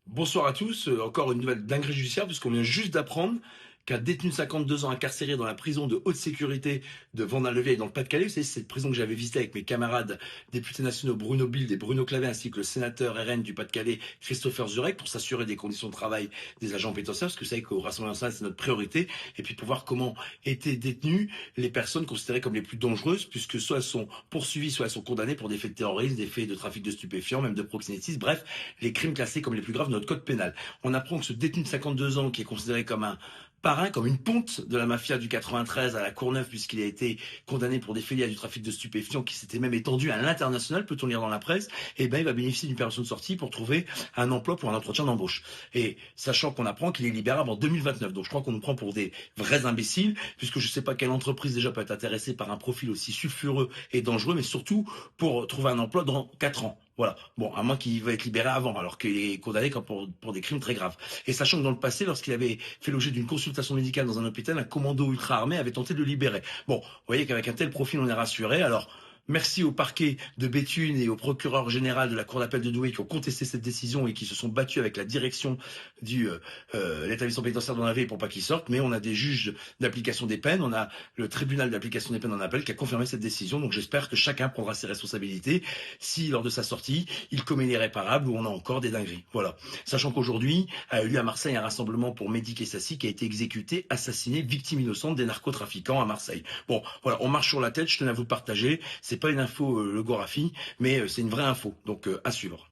Bonsoir à tous, encore une nouvelle dinguerie judiciaire puisqu'on vient juste d'apprendre qu'un détenu de 52 ans incarcéré dans la prison de haute sécurité de Vendin-le-Vieil dans le Pas-de-Calais, vous savez, c'est cette prison que j'avais visitée avec mes camarades députés nationaux Bruno Bilde et Bruno Clavet ainsi que le sénateur RN du Pas-de-Calais Christopher Zurek pour s'assurer des conditions de travail des agents pénitentiaires, parce que vous savez qu'au Rassemblement national c'est notre priorité, et puis pour voir comment étaient détenues les personnes considérées comme les plus dangereuses, puisque soit elles sont poursuivies, soit elles sont condamnées pour des faits de terrorisme, des faits de trafic de stupéfiants, même de proxénétisme, bref, les crimes classés comme les plus graves de notre code pénal. On apprend que ce détenu de 52 ans, qui est considéré comme un parrain, comme une ponte de la mafia du 93 à la Courneuve, puisqu'il a été condamné pour des faits liés à du trafic de stupéfiants qui s'était même étendu à l'international, peut-on lire dans la presse, et ben il va bénéficier d'une permission de sortie pour trouver un emploi pour un entretien d'embauche. Et sachant qu'on apprend qu'il est libérable en 2029. Donc je crois qu'on nous prend pour des vrais imbéciles, puisque je sais pas quelle entreprise déjà peut être intéressée par un profil aussi sulfureux et dangereux, mais surtout pour trouver un emploi dans 4 ans. Voilà. Bon, à moins qu'il va être libéré avant, alors qu'il est condamné comme pour des crimes très graves. Et sachant que dans le passé, lorsqu'il avait fait l'objet d'une consultation médicale dans un hôpital, un commando ultra armé avait tenté de le libérer. Bon, vous voyez qu'avec un tel profil, on est rassuré. Alors, merci au parquet de Béthune et au procureur général de la Cour d'appel de Douai qui ont contesté cette décision et qui se sont battus avec la direction du l'établissement pénitentiaire de Vendin-le-Vieil pour pas qu'il sorte. Mais on a des juges d'application des peines, on a le tribunal d'application des peines en appel qui a confirmé cette décision. Donc j'espère que chacun prendra ses responsabilités si lors de sa sortie, il commet l'irréparable ou on a encore des dingueries. Voilà. Sachant qu'aujourd'hui a eu lieu à Marseille un rassemblement pour Mehdi Kessassi qui a été exécuté, assassiné, victime innocente des narcotrafiquants à Marseille. Bon, voilà, on marche sur la tête, je tenais à vous le partager. C'est pas une info le Gorafi, mais c'est une vraie info. Donc à suivre.